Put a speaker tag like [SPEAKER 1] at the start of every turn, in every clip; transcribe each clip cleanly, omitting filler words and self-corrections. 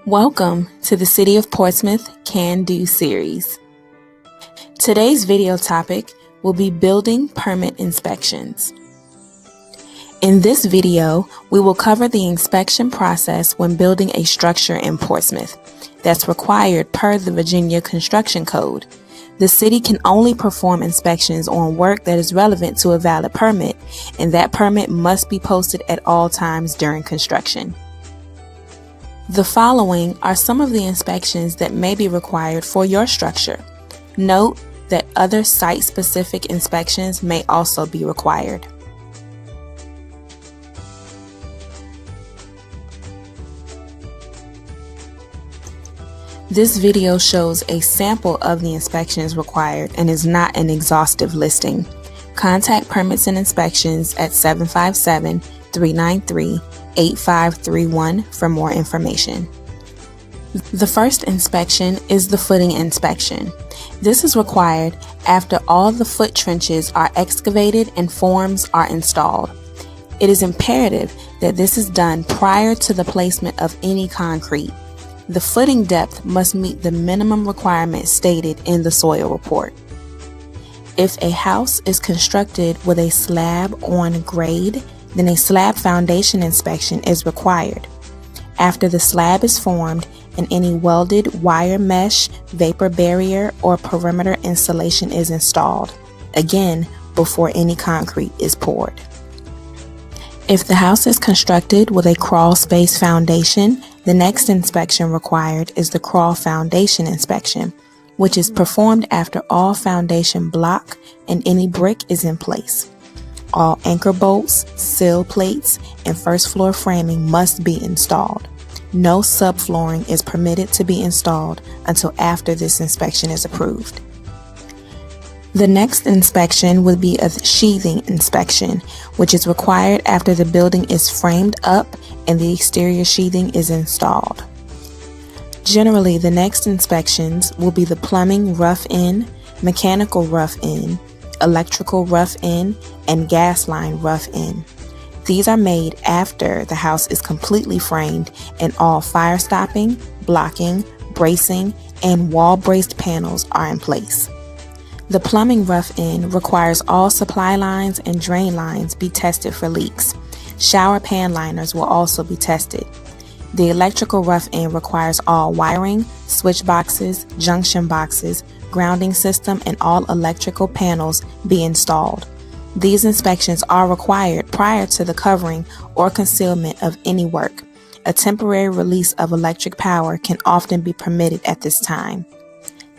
[SPEAKER 1] Welcome to the City of Portsmouth Can Do series. Today's video topic will be building permit inspections. In this video, we will cover the inspection process when building a structure in Portsmouth that's required per the Virginia Construction Code. The city can only perform inspections on work that is relevant to a valid permit, and that permit must be posted at all times during construction. The following are some of the inspections that may be required for your structure. Note that other site-specific inspections may also be required. This video shows a sample of the inspections required and is not an exhaustive listing. Contact Permits and Inspections at 757-393-8531 for more information. The first inspection is the footing inspection. This is required after all the foot trenches are excavated and forms are installed. It is imperative that this is done prior to the placement of any concrete. The footing depth must meet the minimum requirements stated in the soil report. If a house is constructed with a slab on grade, then a slab foundation inspection is required. After the slab is formed and any welded wire mesh, vapor barrier, or perimeter insulation is installed, again, before any concrete is poured. If the house is constructed with a crawl space foundation, the next inspection required is the crawl foundation inspection, which is performed after all foundation block and any brick is in place. All anchor bolts, sill plates, and first floor framing must be installed. No subflooring is permitted to be installed until after this inspection is approved. The next inspection would be a sheathing inspection, which is required after the building is framed up and the exterior sheathing is installed. Generally, the next inspections will be the plumbing rough-in, mechanical rough-in, electrical rough-in, and gas line rough-in. These are made after the house is completely framed and all fire stopping, blocking, bracing, and wall braced panels are in place. The plumbing rough-in requires all supply lines and drain lines be tested for leaks. Shower pan liners will also be tested. The electrical rough-in requires all wiring, switch boxes, junction boxes, grounding system, and all electrical panels be installed. These inspections are required prior to the covering or concealment of any work. A temporary release of electric power can often be permitted at this time.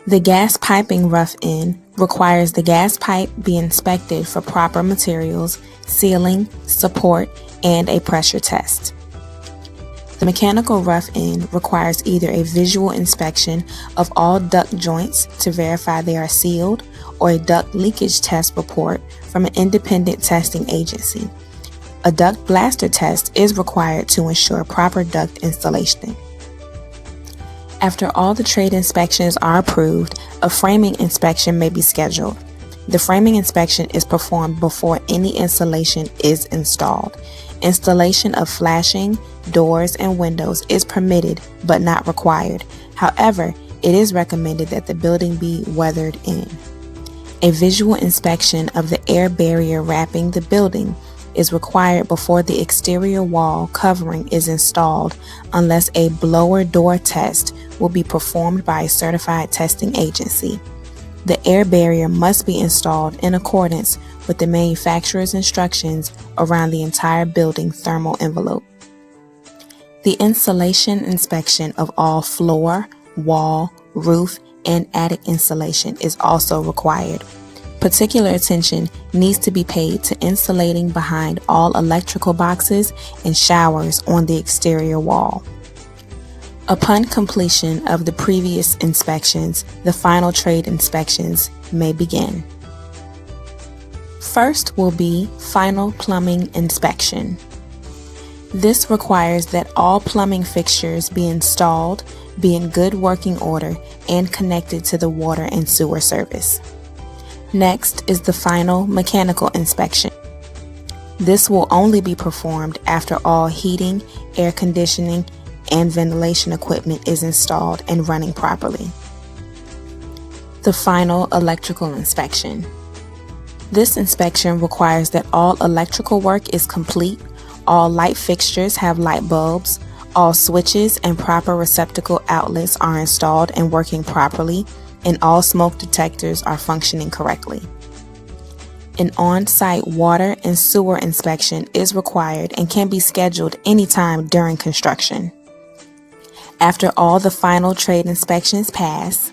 [SPEAKER 1] The gas piping rough-in requires the gas pipe be inspected for proper materials, sealing, support, and a pressure test. The mechanical rough-in requires either a visual inspection of all duct joints to verify they are sealed or a duct leakage test report from an independent testing agency. A duct blaster test is required to ensure proper duct installation. After all the trade inspections are approved, a framing inspection may be scheduled. The framing inspection is performed before any insulation is installed. Installation of flashing, doors, and windows is permitted but not required. However, it is recommended that the building be weathered in. A visual inspection of the air barrier wrapping the building is required before the exterior wall covering is installed unless a blower door test will be performed by a certified testing agency. The air barrier must be installed in accordance with the manufacturer's instructions around the entire building thermal envelope. The insulation inspection of all floor, wall, roof, and attic insulation is also required. Particular attention needs to be paid to insulating behind all electrical boxes and showers on the exterior wall. Upon completion of the previous inspections, the final trade inspections may begin. First will be final plumbing inspection. This requires that all plumbing fixtures be installed, be in good working order, and connected to the water and sewer service. Next is the final mechanical inspection. This will only be performed after all heating, air conditioning, and ventilation equipment is installed and running properly. The final electrical inspection. This inspection requires that all electrical work is complete, all light fixtures have light bulbs, all switches and proper receptacle outlets are installed and working properly, and all smoke detectors are functioning correctly. An on-site water and sewer inspection is required and can be scheduled anytime during construction. After all the final trade inspections pass,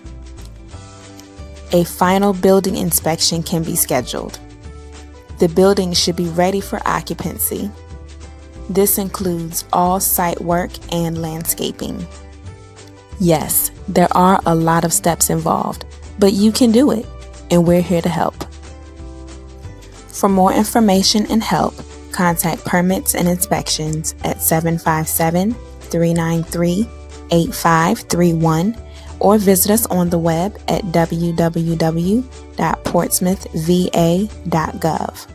[SPEAKER 1] a final building inspection can be scheduled. The building should be ready for occupancy. This includes all site work and landscaping. Yes, there are a lot of steps involved, but you can do it, and we're here to help. For more information and help, contact Permits and Inspections at 757-393-8531 or visit us on the web at www.portsmouthva.gov.